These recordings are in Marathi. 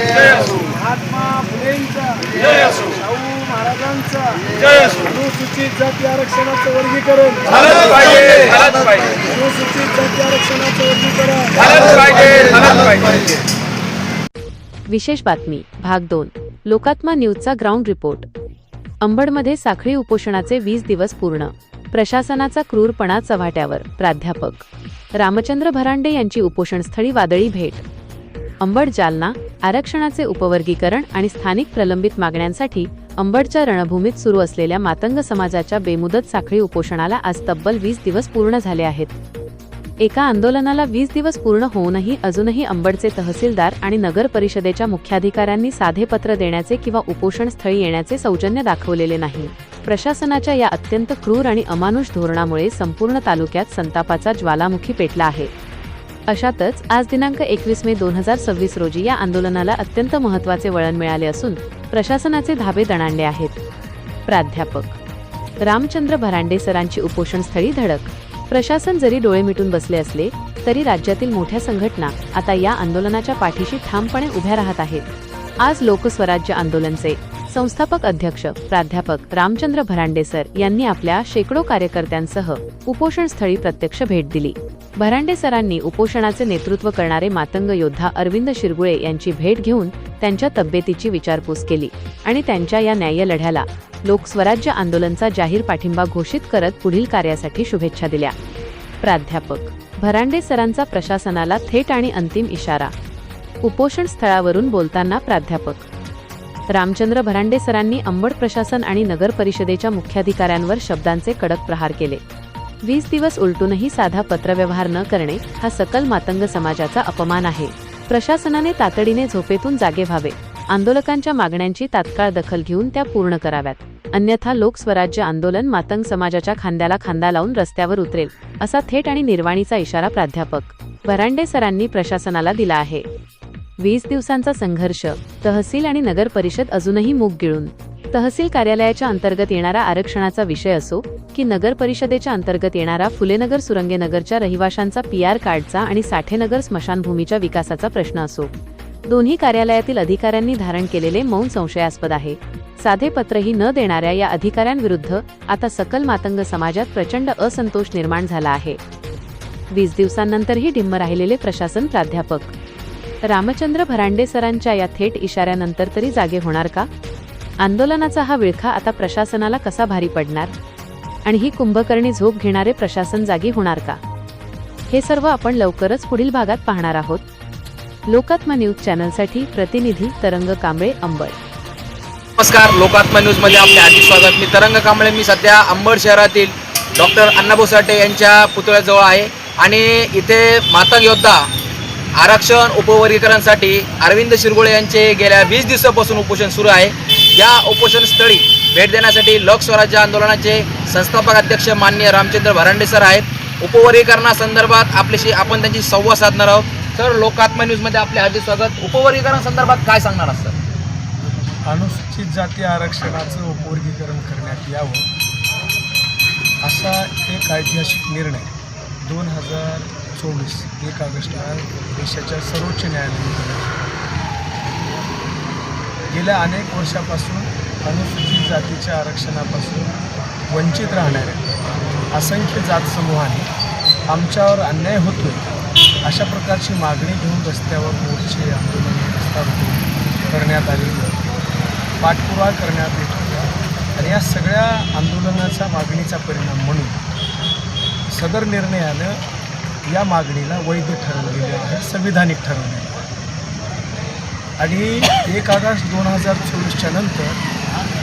जय असो. महात्मा फुलेंचा जय असो. शाहू महाराजांचा जय असो. अनुसूचित जाती आरक्षणाचं वर्गीकरण झालंच पाहिजे, झालंच पाहिजे, अनुसूचित जाती आरक्षणाचं वर्गीकरण झालंच पाहिजे, झालंच पाहिजे. विशेष बातमी भाग 2 लोकात्मा न्यूजचा ग्राउंड रिपोर्ट. अंबडमध्ये साखळी उपोषणाचे 20 दिवस पूर्ण. प्रशासनाचा क्रूरपणा चव्हाट्यावर. प्राध्यापक रामचंद्र भरांडे यांची उपोषणस्थळी वादळी भेट. अंबड जालना आरक्षणाचे उपवर्गीकरण आणि स्थानिक प्रलंबित मागण्यांसाठी अंबडच्या रणभूमीत सुरू असलेल्या मातंग समाजाच्या बेमुदत साखळी उपोषणाला आज तब्बल 20 दिवस पूर्ण झाले आहेत. एका आंदोलनाला 20 दिवस पूर्ण होऊनही अजूनही अंबडचे तहसीलदार आणि नगर परिषदेच्या मुख्याधिकाऱ्यांनी साधे पत्र देण्याचे किंवा उपोषणस्थळी येण्याचे सौजन्य दाखवलेले नाही. प्रशासनाच्या या अत्यंत क्रूर आणि अमानुष धोरणामुळे संपूर्ण तालुक्यात संतापाचा ज्वालामुखी पेटला आहे. अशातच आज दिनांक 21 मे 2026 रोजी या आंदोलनाला अत्यंत महत्त्वाचे वळण मिळाले असून प्रशासनाचे धाबे दणाणले आहेत. प्राध्यापक रामचंद्र भरांडे सरांची उपोषणस्थळी धडक. प्रशासन जरी डोळे मिटून बसले असले तरी राज्यातील मोठ्या संघटना आता या आंदोलनाच्या पाठीशी ठामपणे उभ्या राहत आहेत. आज लोकस्वराज्य आंदोलनचे संस्थापक अध्यक्ष प्राध्यापक रामचंद्र भरांडे सर यांनी आपल्या शेकडो कार्यकर्त्यांसह उपोषणस्थळी प्रत्यक्ष भेट दिली. भरांडे सरांनी उपोषणाचे नेतृत्व करणारे मातंग योद्धा अरविंद शिरगुळे यांची भेट घेऊन त्यांच्या तब्येतीची विचारपूस केली आणि त्यांच्या या न्याय्य लढ्याला लोकस्वराज्य आंदोलनचा जाहीर पाठिंबा घोषित करत पुढील कार्यासाठी शुभेच्छा दिल्या. प्राध्यापक भरांडे सरांचा प्रशासनाला थेट आणि अंतिम इशारा. उपोषण स्थळावरून बोलताना प्राध्यापक रामचंद्र भरांडे सरांनी अंबड प्रशासन आणि नगर परिषदेच्या मुख्याधिकाऱ्यांवर शब्दांचे कडक प्रहार केले. 20 दिवस उलटूनही साधा पत्रव्यवहार न करणे हा सकल मातंग समाजाचा अपमान आहे. प्रशासनाने तातडीने झोपेतून जागे व्हावे. आंदोलकांच्या मागण्यांची तात्काळ दखल घेऊन त्या पूर्ण कराव्यात. अन्यथा लोकस्वराज्य आंदोलन मातंग समाजाच्या खांद्याला खांदा लावून रस्त्यावर उतरेल असा थेट आणि निर्वाणीचा इशारा प्राध्यापक भरांडे सरांनी प्रशासनाला दिला आहे. 20 दिवसांचा संघर्ष. तहसील आणि नगर परिषद अजूनही मूग गिळून. तहसील कार्यालयाच्या अंतर्गत येणारा आरक्षणाचा विषय असो की नगर परिषदेच्या अंतर्गत येणारा फुलेनगर सुरंगेनगरच्या रहिवाशांचा PR कार्डचा आणि साठेनगर स्मशानभूमीच्या विकासाचा प्रश्न असो, दोन्ही कार्यालयातील अधिकाऱ्यांनी धारण केलेले मौन संशयास्पद आहे. साधे पत्रही न देणाऱ्या या अधिकाऱ्यांविरुद्ध आता सकल मातंग समाजात प्रचंड असंतोष निर्माण झाला आहे. 20 दिवसांनंतरही ढिम्म राहिलेले प्रशासन. प्राध्यापक रामचंद्र भरांडे सरांच्या या थेट इशाऱ्यानंतर तरी जागे होणार का? आंदोलनाचा हा विळखा आता प्रशासनाला कसा भारी पडणार आणि ही कुंभकर्णी झोप घेणारे प्रशासन जागी होणार का? हे सर्व आपण लवकरच पुढील भागात पाहणार आहोत. लोकात्मा न्यूज चॅनलसाठी प्रतिनिधी तरंग कांबळे, अंबड. नमस्कार, लोकात्मा न्यूज मध्ये आपले हार्दिक स्वागत. मी तरंग कांबळे. मी सध्या अंबड शहरातील डॉक्टर अण्णाभाऊ साठे यांच्या पुतळ्याजवळ आहे आणि इथे मातंग योद्धा आरक्षण उपवर्गीकरणासाठी अरविंद शिरगुळे यांचे गेल्या 20 दिवसापासून उपोषण सुरू आहे. या उपोषणस्थळी भेट देण्यासाठी लोकस्वराज्य आंदोलनाचे संस्थापक अध्यक्ष माननीय रामचंद्र भरांडे सर आहेत. उपवर्गीकरणासंदर्भात आपण त्यांची संवाद साधणार आहोत. सर, लोकात्मा न्यूजमध्ये आपले हार्दिक स्वागत. उपवर्गीकरणासंदर्भात काय सांगणार असतं? अनुसूचित जाती आरक्षणाचं उपवर्गीकरण करण्यात यावं असा एक ऐतिहासिक निर्णय 2024 1 ऑगस्टला देशाच्या सर्वोच्च न्यायालयाने दिला. गेल्या अनेक वर्षापासून अनुसूचित जातीच्या आरक्षणापासून वंचित राहणाऱ्या असंख्य जात समूहाने आमच्यावर अन्याय होतोय अशा प्रकारची मागणी घेऊन रस्त्यावर मोर्चे, आंदोलन, रस्ता करण्यात आलेलं, पाठपुरावा करण्यात येत होता आणि या सगळ्या आंदोलनाचा मागणीचा परिणाम म्हणून सदर निर्णयानं या मागणीला वैध ठरवलेले आहे, संविधानिक ठरवलेले आहे. आणि 1 ऑगस्ट 2024च्या नंतर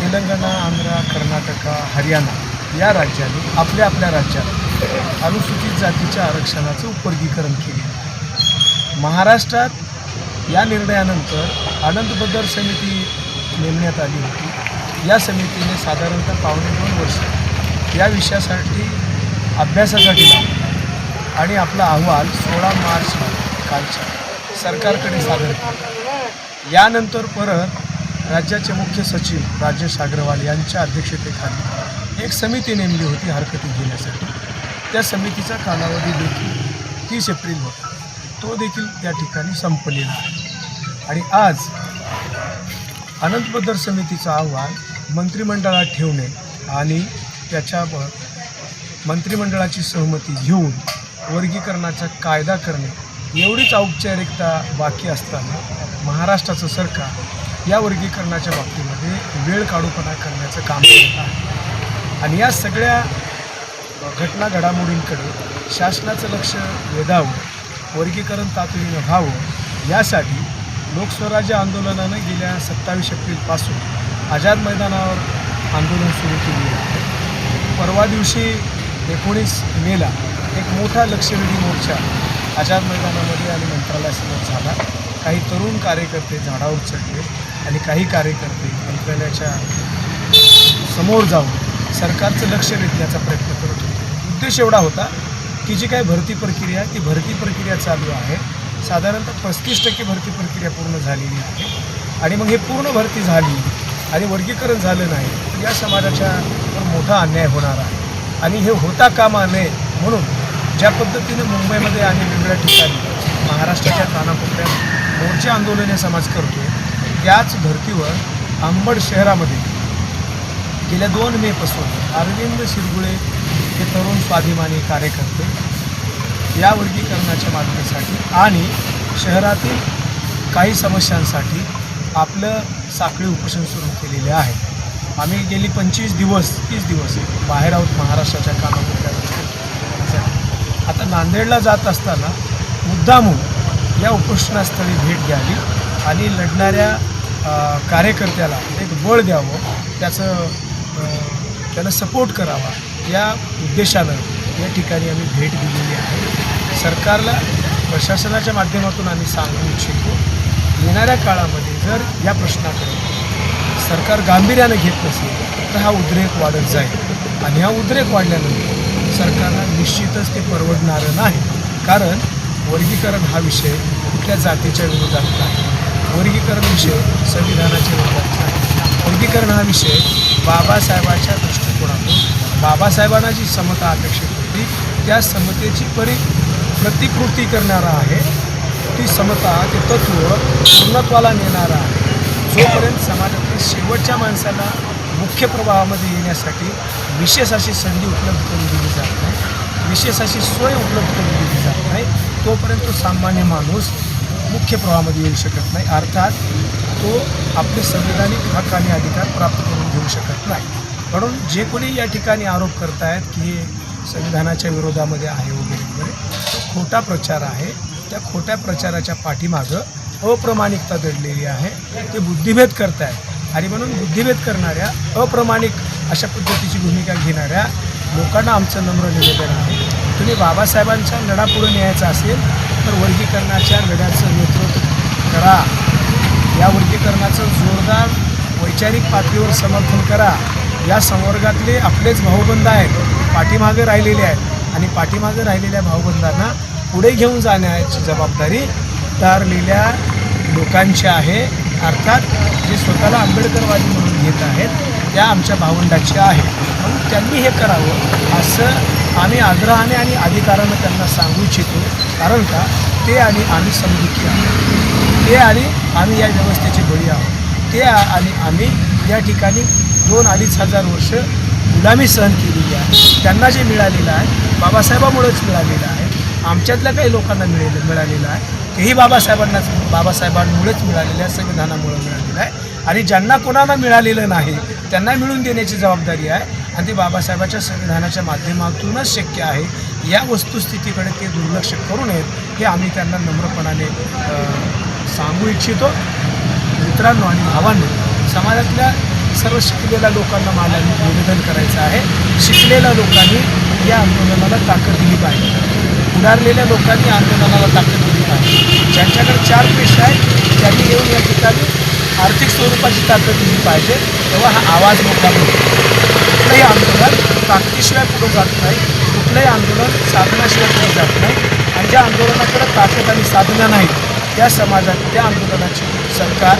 तेलंगणा, आंध्र, कर्नाटक, हरियाणा या राज्यांनी आपल्या राज्यात अनुसूचित जातीच्या आरक्षणाचं उपवर्गीकरण केले. महाराष्ट्रात या निर्णयानंतर आनंद बदर समिती नेमण्यात आली होती. या समितीने साधारणतः 2.5 वर्ष या विषयासाठी अभ्यासासाठी लावला आणि आपला अहवाल 16 मार्च कालच्या सरकारकडे सादर केला. यानंतर परत राज्याचे मुख्य सचिव राजेश अग्रवाल यांच्या अध्यक्षतेखाली एक समिती नेमली होती हरकती घेण्यासाठी. त्या समितीचा कालावधी देखील 30 एप्रिल होता. तो देखील त्या ठिकाणी संपलेला आहे आणि आज अनंत बदर समितीचा अहवाल मंत्रिमंडळात ठेवणे आणि त्याच्यावर मंत्रिमंडळाची सहमती घेऊन वर्गीकरणाचा कायदा करणे एवढीच औपचारिकता बाकी असताना महाराष्ट्राचं सरकार या वर्गीकरणाच्या बाबतीमध्ये वेळ काढूपणा करण्याचं काम करत आहे आणि या सगळ्या घटना घडामोडींकडे शासनाचं लक्ष वेधावं, वर्गीकरण तातडीनं व्हावं यासाठी लोकस्वराज्य आंदोलनानं गेल्या 27 एप्रिलपासून आझाद मैदानावर आंदोलन सुरू केले आहे. परवा दिवशी 19 मेला एक मोठा लक्षवेधी मोर्चा आझाद मैदानामध्ये आणि मंत्रालयासमोर झाला. काही तरुण कार्यकर्ते झाडावर चढले आणि काही कार्यकर्ते मंत्रालयाच्या समोर जाऊन सरकारचं लक्ष वेधण्याचा प्रयत्न करत होते. उद्देश एवढा होता की जी काही भरती प्रक्रिया ती भरती प्रक्रिया चालू आहे, साधारणतः 35% भरती प्रक्रिया पूर्ण झालेली आहे आणि मग हे पूर्ण भरती झाली आणि वर्गीकरण झालं नाही तर या समाजाच्यावर मोठा अन्याय होणार आहे आणि हे होता कामा नये म्हणून ज्या पद्धतीने मुंबईमध्ये आणि वेगवेगळ्या ठिकाणी महाराष्ट्राच्या कानाकोपऱ्यात मोर्चे आंदोलने समाज करतो त्याच धर्तीवर अंबड शहरामध्ये गेल्या 2 मेपासून अरविंद शिरगुळे हे तरुण स्वाभिमानी कार्यकर्ते या वर्गीकरणाच्या मागणीसाठी आणि शहरातील काही समस्यांसाठी आपलं साखळी उपोषण सुरू केलेले आहे. आम्ही गेली 25 दिवस 30 दिवस बाहेर आहोत महाराष्ट्राच्या कानाकोपऱ्यात. आता नांदेडला जात असताना मुद्दामून या उपोषणास्थळी भेट द्यावी आणि लढणाऱ्या कार्यकर्त्याला एक बळ द्यावं, त्याला सपोर्ट करावा या उद्देशानं या ठिकाणी आम्ही भेट दिलेली आहे. सरकारला प्रशासनाच्या माध्यमातून आम्ही सांगू इच्छितो येणाऱ्या काळामध्ये जर या प्रश्नाकडे सरकार गांभीर्यानं घेत नसेल तर हा उद्रेक वाढत जाईल आणि हा उद्रेक वाढल्यानंतर सरकारला निश्चितच ते परवडणारं नाही. कारण वर्गीकरण हा विषय कुठल्या जातीच्या विरोधात नाही, वर्गीकरण विषय संविधानाच्या विरोधात नाही, वर्गीकरण हा विषय बाबासाहेबांच्या दृष्टिकोनातून बाबासाहेबांना जी समता अपेक्षित होती त्या समतेची प्रतिकृती करणारा आहे. ती समता ते तत्त्व पूर्णत्वाला नेणारा आहे. जोपर्यंत समाजातील शेवटच्या माणसाला मुख्य प्रवाहामध्ये येण्यासाठी विशेष अशी संधी उपलब्ध करून दिली जात नाही, विशेष अशी सोय उपलब्ध करून दिली जात नाही, तोपर्यंत तो सामान्य माणूस मुख्य प्रवाहामध्ये येऊ शकत नाही. अर्थात तो आपले संविधानिक हक्क आणि अधिकार प्राप्त करून घेऊ शकत नाही. म्हणून जे कोणी या ठिकाणी आरोप करत आहेत की हे संविधानाच्या विरोधामध्ये आहे वगैरे वगैरे तो खोटा प्रचार आहे. त्या खोट्या प्रचाराच्या पाठीमागं अप्रामाणिकता दडलेली आहे. ते बुद्धिभेद करत आहेत आणि म्हणून बुद्धिभेद करणाऱ्या अप्रामाणिक अशा पद्धतीची भूमिका घेणाऱ्या लोकांना आमचं नम्र निवेदन आहे, तुम्ही बाबासाहेबांचा लढा पुढे न्यायचा असेल तर वर्गीकरणाच्या लढ्याचं नेतृत्व करा. या वर्गीकरणाचं जोरदार वैचारिक पातळीवर समर्थन करा. या संवर्गातले आपलेच भाऊबंद आहेत, पाठीमागे राहिलेले आहेत आणि पाठीमागे राहिलेल्या भाऊबंदांना पुढे घेऊन जाण्याची जबाबदारी तारलेल्या लोकांची आहे. अर्थात जे स्वतःला आंबेडकरवादी म्हणून घेत आहेत त्या आमच्या भावंडाची आहे. म्हणून त्यांनी हे करावं असं आम्ही आग्रहाने आणि अधिकारानं त्यांना सांगू इच्छितो. कारण का ते आणि आम्ही समजुती आहोत, ते आणि आम्ही या व्यवस्थेचे बळी आहोत, ते आणि आम्ही या ठिकाणी 2-2.5 हजार वर्ष गुलामी सहन केलेली आहे. त्यांना जे मिळालेलं आहे बाबासाहेबामुळेच मिळालेलं आहे. आमच्यातल्या काही लोकांना मिळालेलं आहे तेही बाबासाहेबांमुळेच मिळालेलं आहे, संविधानामुळे मिळालेलं आहे. आणि ज्यांना कोणाला मिळालेलं नाही त्यांना मिळवून देण्याची जबाबदारी आहे आणि ते बाबासाहेबाच्या संविधानाच्या माध्यमातूनच शक्य आहे. या वस्तुस्थितीकडे ते दुर्लक्ष करू नयेत हे आम्ही त्यांना नम्रपणाने सांगू इच्छितो. मित्रांनो आणि भावांनो, समाजातल्या सर्व शिकलेल्या लोकांना मला निवेदन करायचं आहे, शिकलेल्या लोकांनी या आंदोलनाला ताकद दिली पाहिजे. उडारलेल्या लोकांनी आंदोलनाला ताकद दिली पाहिजे. ज्यांच्याकडे 4 पैसे आहेत त्यांनी येऊन या ठिकाणी आर्थिक स्वरूपाची ताकद दिली पाहिजे. तेव्हा हा आवाज मोठा होतो. कुठलंही आंदोलन ताकदीशिवाय पुढे जात नाही, कुठलंही आंदोलन साधनाशिवाय पुढे जात नाही. आणि ज्या आंदोलनाकडे ताकद आणि साधना नाही त्या समाजात त्या आंदोलनाची सरकार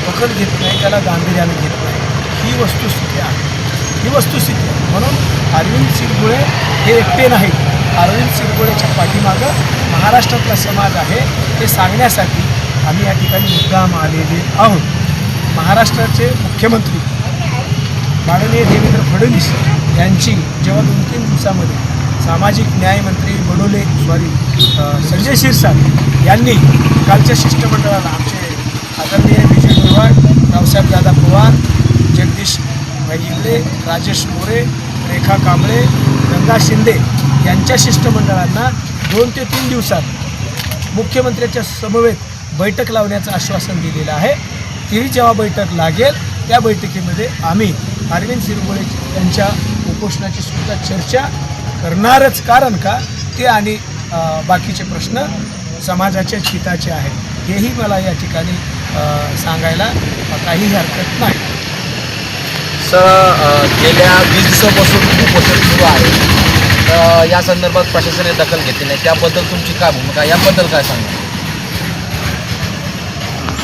दखल घेत नाही, त्याला गांभीर्याने घेत नाही. ही वस्तुस्थिती आहे, ही वस्तुस्थिती आहे. म्हणून अरविंद शिरगुळे हे एकटे नाहीत. अरविंद शिरगुळेच्या पाठीमागं महाराष्ट्रातला समाज आहे हे सांगण्यासाठी आम्ही या ठिकाणी मुद्दाम आलेले आहोत. महाराष्ट्राचे मुख्यमंत्री माननीय देवेंद्र फडणवीस यांची जेव्हा 2-3 दिवसामध्ये सामाजिक न्याय मंत्री संजय क्षीरसागर यांनी कालच्या शिष्टमंडळाला आमचे आदरणीय विजय गोरवाड, रावसाहेबदादा पवार, जगदीश भाई इंगळे, राजेश मोरे, रेखा कांबळे, गंगा शिंदे यांच्या शिष्टमंडळांना 2 ते 3 दिवसात मुख्यमंत्र्यांच्या समवेत बैठक लावण्याचं आश्वासन दिलेलं आहे. ती जेव्हा बैठक लागेल त्या बैठकीमध्ये आम्ही अरविंद सिरगोळे यांच्या उपोषणाची सुद्धा चर्चा करणारच. कारण का ते आणि बाकीचे प्रश्न समाजाच्या हिताचे आहेत हेही मला या ठिकाणी सांगायला काहीही हरकत नाही. सर, गेल्या 20 दिवसापासून उपोषण सुरू आहे. या संदर्भात प्रशासनाने दखल घेतली नाही, त्याबद्दल तुमची काय भूमिका, याबद्दल काय सांगा?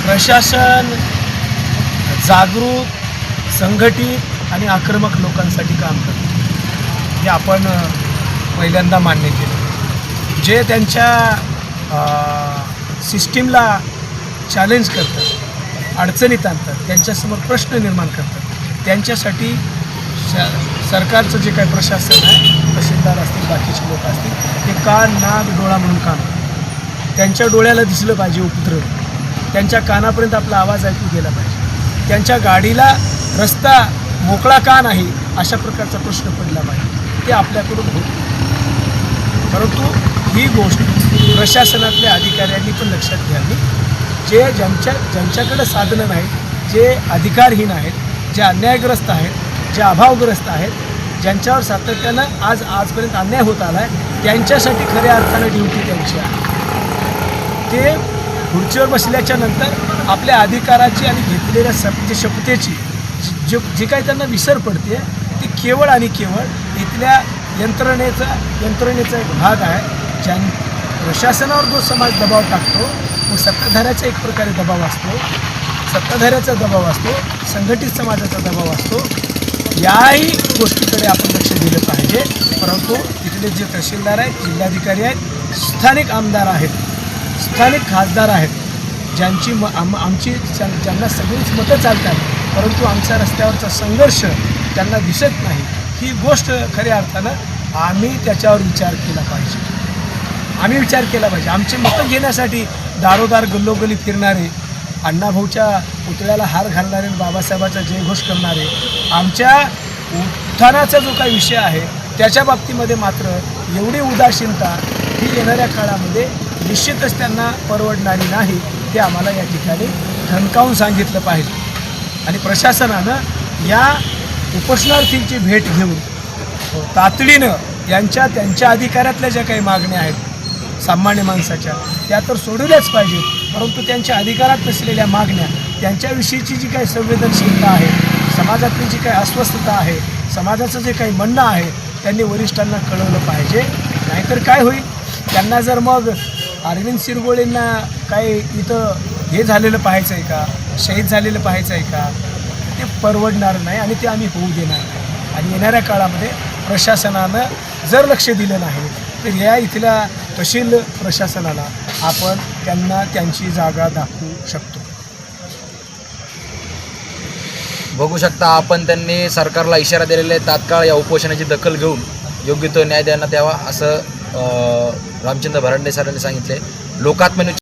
प्रशासन जागरूक, संघटित आणि आक्रमक लोकांसाठी काम करतं हे आपण पहिल्यांदा मान्य केलं. जे त्यांच्या सिस्टीमला चॅलेंज करतात, अडचणीत आणतात, त्यांच्यासमोर प्रश्न निर्माण करतात, त्यांच्यासाठी सरकारचं जे काही प्रशासन आहे, तहसीलदार असतील, बाकीचे लोक असतील, ते कान, नाक, डोळा म्हणून काम करतात. त्यांच्या डोळ्याला दिसलं पाहिजे उपद्रव, त्यांच्या कानापर्यंत आपला आवाज ऐकू गेला पाहिजे, त्यांच्या गाडीला रस्ता मोकळा का नाही अशा प्रकारचा प्रश्न पडला पाहिजे. ते आपल्याकडून होत. परंतु ही गोष्ट प्रशासनातल्या अधिकाऱ्यांनी पण लक्षात घ्यावी. ज्यांच्याकडे साधनं नाहीत, जे अधिकारहीन आहेत, जे अन्यायग्रस्त आहेत, जे अभावग्रस्त आहेत, ज्यांच्यावर सातत्यानं आजपर्यंत अन्याय होत आला आहे, त्यांच्यासाठी खऱ्या अर्थानं ड्युटी त्यांची आहे. ते खुर्चीवर बसल्याच्या नंतर आपल्या अधिकाराची आणि घेतलेल्या शपथेची जी काही त्यांना विसर पडते ती केवळ आणि केवळ इथल्या यंत्रणेचा एक भाग आहे. प्रशासनावर जो समाज दबाव टाकतो, मग सत्ताधाऱ्याचा एक प्रकारे दबाव असतो, सत्ताधाऱ्याचा दबाव असतो, संघटित समाजाचा दबाव असतो. याही गोष्टीकडे आपण लक्ष दिलं पाहिजे. परंतु इथले जे तहसीलदार आहेत, जिल्हाधिकारी आहेत, स्थानिक आमदार आहेत, स्थानिक खासदार आहेत, ज्यांना सगळीच मतं चालतात, परंतु आमच्या रस्त्यावरचा संघर्ष त्यांना दिसत नाही. ही गोष्ट खऱ्या अर्थानं आम्ही त्याच्यावर विचार केला पाहिजे. आमची मतं घेण्यासाठी दारोदार गल्लोगल्ली फिरणारे, अण्णाभाऊच्या पुतळ्याला हार घालणारे, बाबासाहेबाचा जयघोष करणारे, आमच्या उत्थानाचा जो काही विषय आहे त्याच्या बाबतीमध्ये मात्र एवढी उदासीनता ही येणाऱ्या काळामध्ये निश्चितच त्यांना परवडणारी नाही. ते आम्हाला या ठिकाणी ठणकावून सांगितलं पाहिजे. आणि प्रशासनानं या उपोषणार्थींची भेट घेऊन तातडीनं त्यांच्या अधिकारातल्या ज्या काही मागण्या आहेत सामान्य माणसाच्या, त्या तर सोडवल्याच पाहिजेत. परंतु त्यांच्या अधिकारात नसलेल्या मागण्या, त्यांच्याविषयीची जी काही संवेदनशीलता आहे, समाजातली जी काही अस्वस्थता आहे, समाजाचं जे काही म्हणणं आहे, त्यांनी वरिष्ठांना कळवलं पाहिजे. नाहीतर काय होईल, त्यांना जर मग अरविंद सिरगोळेंना काय इथं हे झालेलं पाहायचं आहे का, शहीद झालेलं पाहायचं आहे का, ते परवडणार नाही आणि ते आम्ही होऊ देणार नाही. आणि येणाऱ्या काळामध्ये प्रशासनानं जर लक्ष दिलं नाही तर या इथल्या तहसील प्रशासनाला आपण त्यांना त्यांची जागा दाखवू शकतो. बघू शकता आपण, त्यांनी सरकारला इशारा दिलेला आहे, तात्काळ या उपोषणाची दखल घेऊन योग्य तो न्याय देण्यात यावा, असं रामचंद्र भरांडे सरांनी सांगितले. लोकात्मा न्यूज